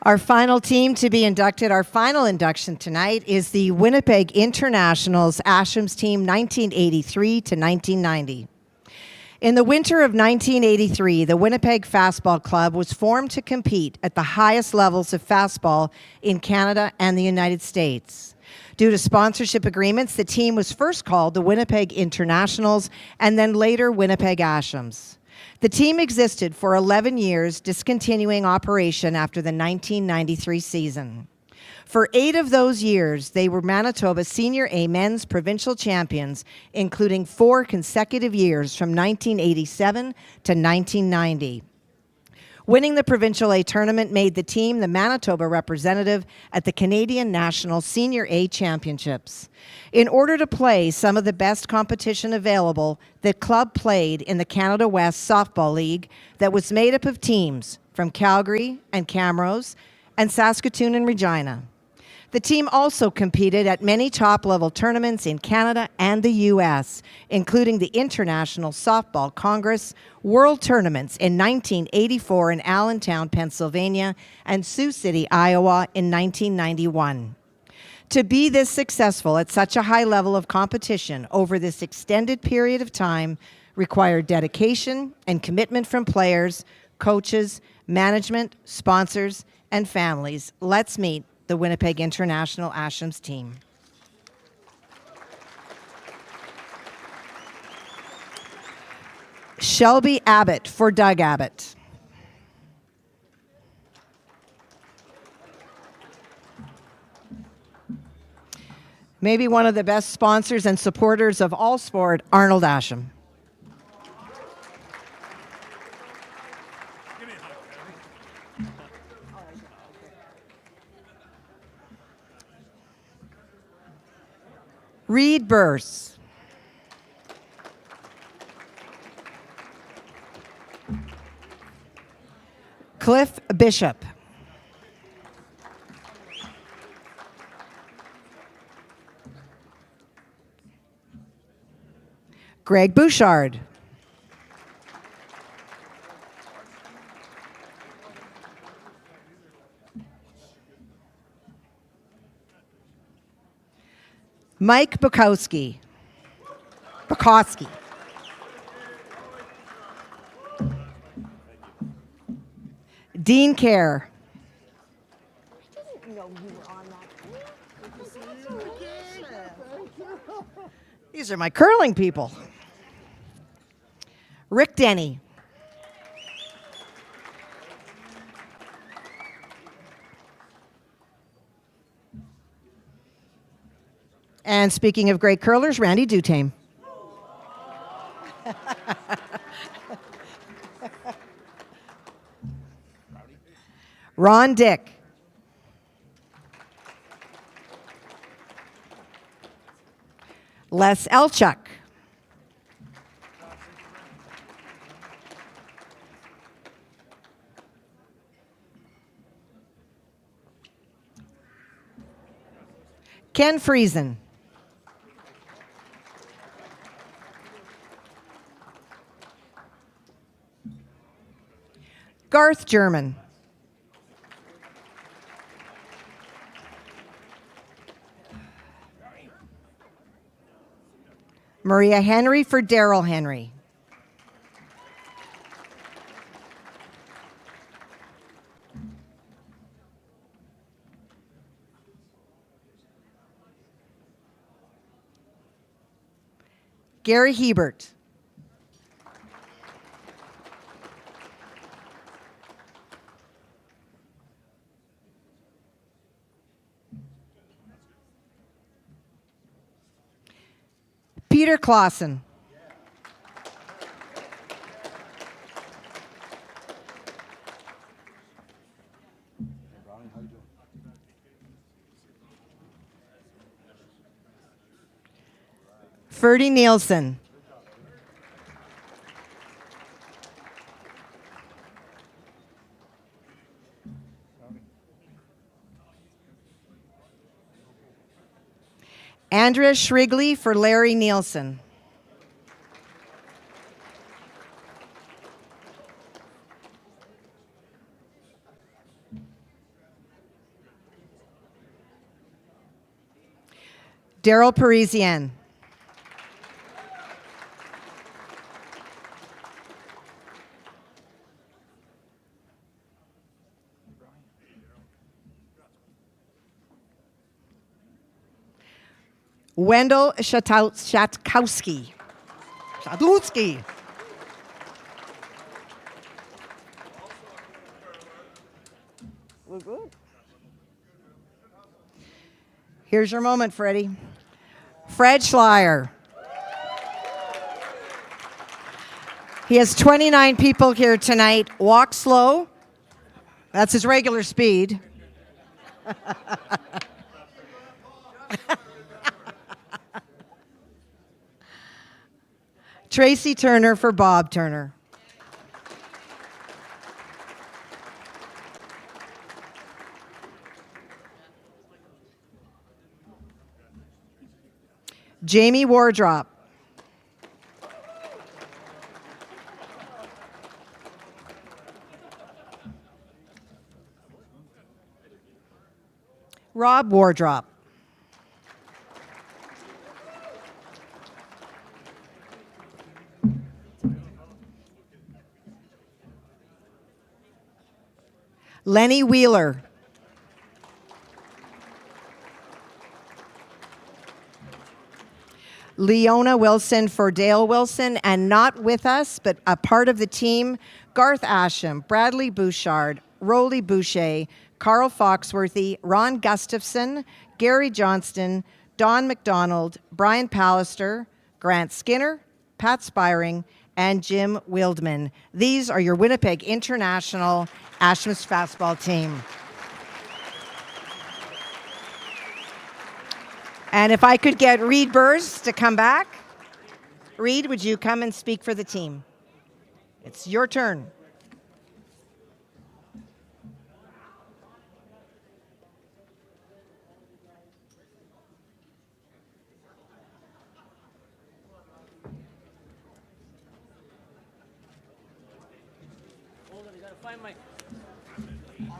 Our final team to be inducted, our final induction tonight, is the Winnipeg Internationals Asham's team 1983 to 1990. In the winter of 1983, the Winnipeg Fastball Club was formed to compete at the highest levels of fastball in Canada and the United States. Due to sponsorship agreements, the team was first called the Winnipeg Internationals and then later Winnipeg Ashams. The team existed for 11 years, discontinuing operation after the 1993 season. For 8 of those years, they were Manitoba Senior A men's provincial champions, including 4 consecutive years from 1987 to 1990. Winning the Provincial A tournament made the team the Manitoba representative at the Canadian National Senior A Championships. In order to play some of the best competition available, the club played in the Canada West Softball League that was made up of teams from Calgary and Camrose and Saskatoon and Regina. The team also competed at many top-level tournaments in Canada and the U.S., including the International Softball Congress, World Tournaments in 1984 in Allentown, Pennsylvania, and Sioux City, Iowa in 1991. To be this successful at such a high level of competition over this extended period of time required dedication and commitment from players, coaches, management, sponsors, and families. Let's meet the Winnipeg International Ashams team. Shelby Abbott for Doug Abbott. Maybe one of the best sponsors and supporters of all sport, Arnold Asham. Reed Burse. Cliff Bishop. Greg Bouchard. Mike Bukowski. Dean Kerr. I didn't know you were on that. These are my curling people. Rick Denny. And speaking of great curlers, Randy Dutame. Ron Dick. Les Elchuk. Ken Friesen. Garth German. Maria Henry for Daryl Henry. Gary Hebert. Peter Clausen. Ferdy Nielsen. Andrea Shrigley for Larry Nielsen. Daryl Parisian. Wendell Shatkowski. Shadowski. Here's your moment, Freddie. Fred Schleier. He has 29 people here tonight. Walk slow. That's his regular speed. Tracy Turner for Bob Turner. Jamie Wardrop. Rob Wardrop. Lenny Wheeler. Leona Wilson for Dale Wilson, and not with us, but a part of the team, Garth Asham, Bradley Bouchard, Rolly Boucher, Carl Foxworthy, Ron Gustafson, Gary Johnston, Don McDonald, Brian Pallister, Grant Skinner, Pat Spiring, and Jim Wildman. These are your Winnipeg International Asham's fastball team. And if I could get Reed Burrs to come back. Reed, would you come and speak for the team? It's your turn.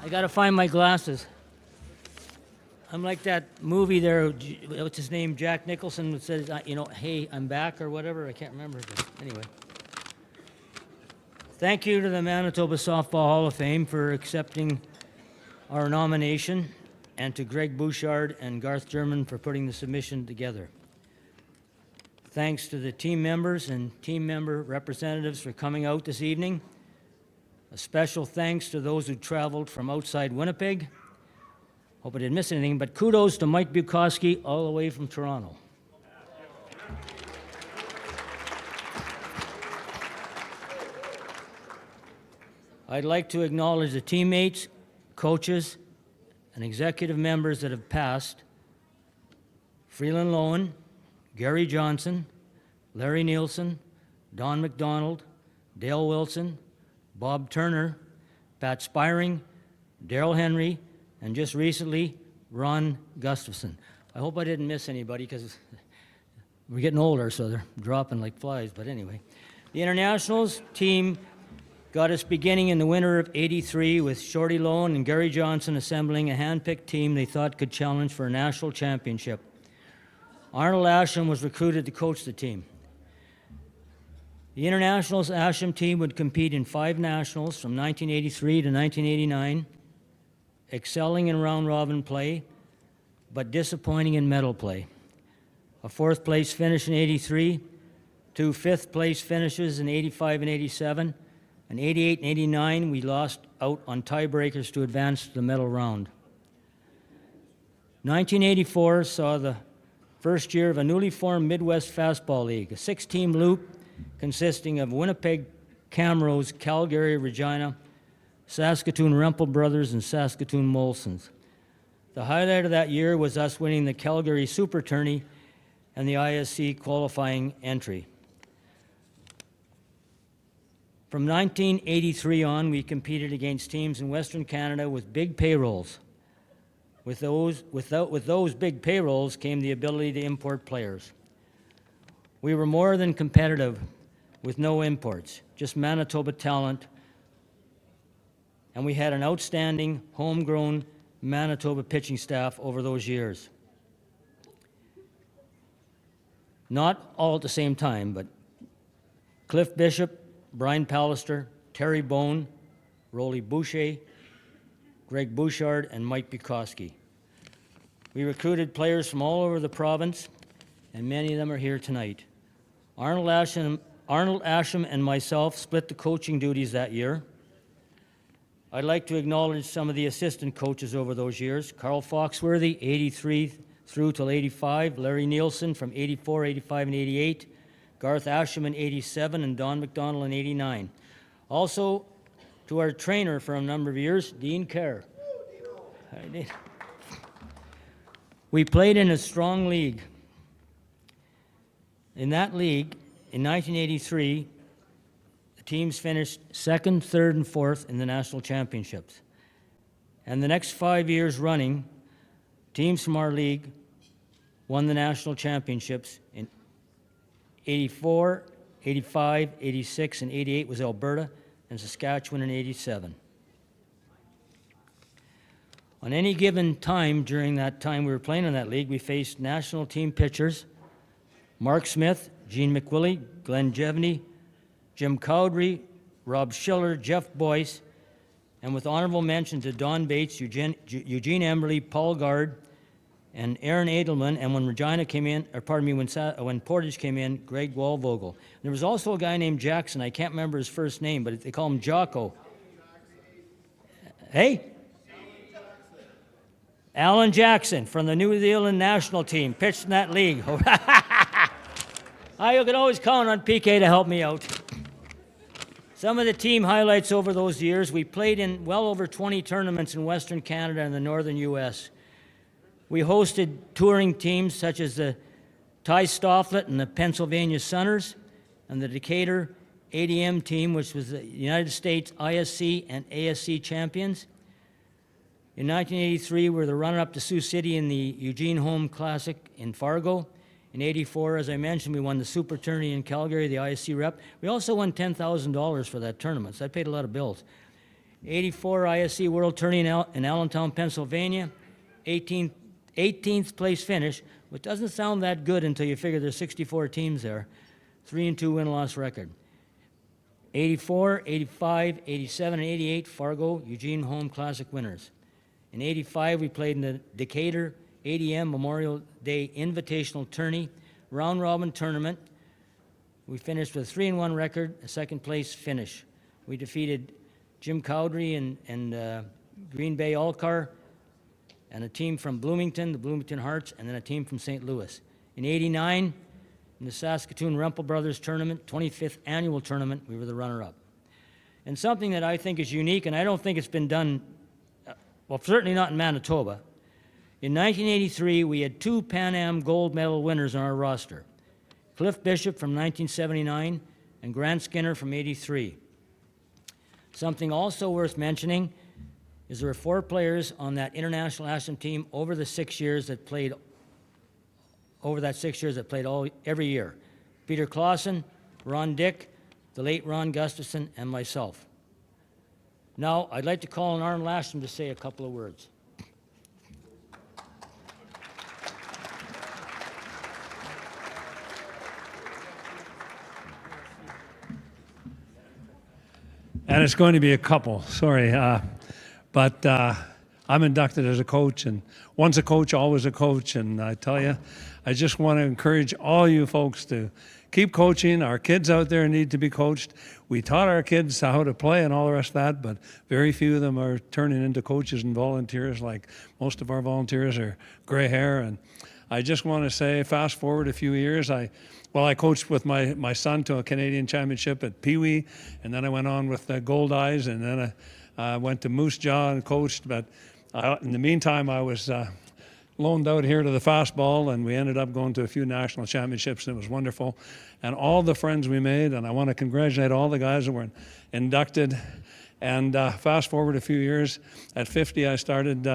I gotta find my glasses. I'm like that movie there, what's his name, Jack Nicholson, that says, hey, I'm back or whatever. I can't remember, but anyway. Thank you to the Manitoba Softball Hall of Fame for accepting our nomination, and to Greg Bouchard and Garth German for putting the submission together. Thanks to the team members and team member representatives for coming out this evening. A special thanks to those who traveled from outside Winnipeg. Hope I didn't miss anything, but kudos to Mike Bukowski all the way from Toronto. I'd like to acknowledge the teammates, coaches, and executive members that have passed. Freeland Lowen, Gary Johnson, Larry Nielsen, Don McDonald, Dale Wilson, Bob Turner, Pat Spiring, Darrell Henry, and just recently, Ron Gustafson. I hope I didn't miss anybody because we're getting older, so they're dropping like flies, but anyway. The Internationals team got us beginning in the winter of '83 with Shorty Lowen and Gary Johnson assembling a hand-picked team they thought could challenge for a national championship. Arnold Asham was recruited to coach the team. The Internationals Asham team would compete in 5 nationals from 1983 to 1989, excelling in round-robin play, but disappointing in medal play. A 4th-place finish in '83, 2 5th-place finishes in '85 and '87, and '88 and '89 we lost out on tiebreakers to advance to the medal round. 1984 saw the first year of a newly formed Midwest Fastball League, a 6-team loop consisting of Winnipeg Camrose, Calgary Regina, Saskatoon Rempel Brothers, and Saskatoon Molsons. The highlight of that year was us winning the Calgary Super Tourney and the ISC qualifying entry. From 1983 on, we competed against teams in Western Canada with big payrolls. With those big payrolls came the ability to import players. We were more than competitive with no imports, just Manitoba talent, and we had an outstanding homegrown Manitoba pitching staff over those years. Not all at the same time, but Cliff Bishop, Brian Pallister, Terry Bone, Rolly Boucher, Greg Bouchard, and Mike Bukowski. We recruited players from all over the province, and many of them are here tonight. Arnold Asham and myself split the coaching duties that year. I'd like to acknowledge some of the assistant coaches over those years. Carl Foxworthy, 83 through till 85. Larry Nielsen from 84, 85, and 88. Garth Asham in 87, and Don McDonald in 89. Also, to our trainer for a number of years, Dean Kerr. We played in a strong league. In that league, in 1983, the teams finished second, third, and fourth in the national championships. And the next 5 years running, teams from our league won the national championships in 84, 85, 86, and 88 was Alberta, and Saskatchewan in 87. On any given time during that time we were playing in that league, we faced national team pitchers Mark Smith, Gene McWillie, Glenn Jevney, Jim Cowdery, Rob Schiller, Jeff Boyce, and with honorable mention to Don Bates, Eugene Emberley, Paul Gard, and Aaron Edelman, and when Regina came in, or pardon me, when Portage came in, Greg Wallvogel. There was also a guy named Jackson. I can't remember his first name, but they call him Jocko. Hey? Alan Jackson from the New Zealand national team pitched in that league. You can always count on PK to help me out. Some of the team highlights over those years, we played in well over 20 tournaments in Western Canada and the Northern U.S. We hosted touring teams such as the Ty Stofflet and the Pennsylvania Sunners, and the Decatur ADM team, which was the United States ISC and ASC champions. In 1983, we were the runner-up to Sioux City in the Eugene Home Classic in Fargo. In 84, as I mentioned, we won the Super Tourney in Calgary, the ISC rep. We also won $10,000 for that tournament, so that paid a lot of bills. 84 ISC World Tourney in Allentown, Pennsylvania. 18th place finish, which doesn't sound that good until you figure there's 64 teams there. 3-2 win-loss record. 84, 85, 87, and 88, Fargo, Eugene Home Classic winners. In 85, we played in the Decatur ADM Memorial Day Invitational Tourney, round-robin tournament. We finished with a 3-1 record, a second-place finish. We defeated Jim Cowdery and Green Bay Allcar, and a team from Bloomington, the Bloomington Hearts, and then a team from St. Louis. In 89, in the Saskatoon Rempel Brothers Tournament, 25th annual tournament, we were the runner-up. And something that I think is unique, and I don't think it's been done, well, certainly not in Manitoba. In 1983, we had 2 Pan Am gold medal winners on our roster. Cliff Bishop from 1979 and Grant Skinner from 83. Something also worth mentioning is there were 4 players on that international Asham team over that 6 years that played every year. Peter Clausen, Ron Dick, the late Ron Gustafson, and myself. Now, I'd like to call on Arnold Asham to say a couple of words. And it's going to be a couple, sorry. But I'm inducted as a coach, and once a coach, always a coach. And I tell you, I just want to encourage all you folks to keep coaching. Our kids out there need to be coached. We taught our kids how to play and all the rest of that, but very few of them are turning into coaches and volunteers. Like most of our volunteers are gray hair. And I just want to say, fast forward a few years, I coached with my son to a Canadian championship at Pee Wee, and then I went on with the Gold Eyes, and then I went to Moose Jaw and coached. But in the meantime, I was loaned out here to the fastball, and we ended up going to a few national championships, and it was wonderful. And all the friends we made, and I want to congratulate all the guys that were inducted. And fast forward a few years, at 50, I started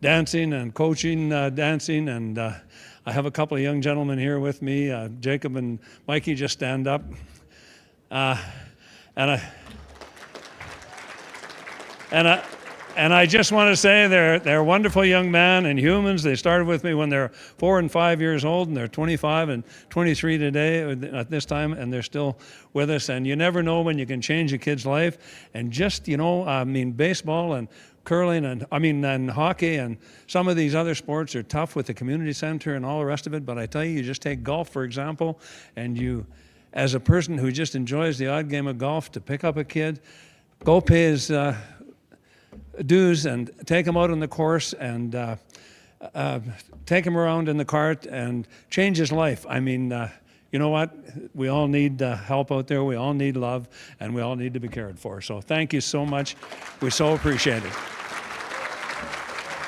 dancing and coaching dancing, and I have a couple of young gentlemen here with me. Jacob and Mikey, just stand up. And And I just want to say they're wonderful young men and humans. They started with me when they're 4 and 5 years old, and they're 25 and 23 today at this time, and they're still with us. And you never know when you can change a kid's life. And just, baseball and curling and hockey and some of these other sports are tough with the community center and all the rest of it. But I tell you just take golf, for example, and you, as a person who just enjoys the odd game of golf, to pick up a kid, go pay his dues and take him out on the course and take him around in the cart and change his life. I mean, you know what? We all need help out there. We all need love, and we all need to be cared for. So thank you so much. We so appreciate it.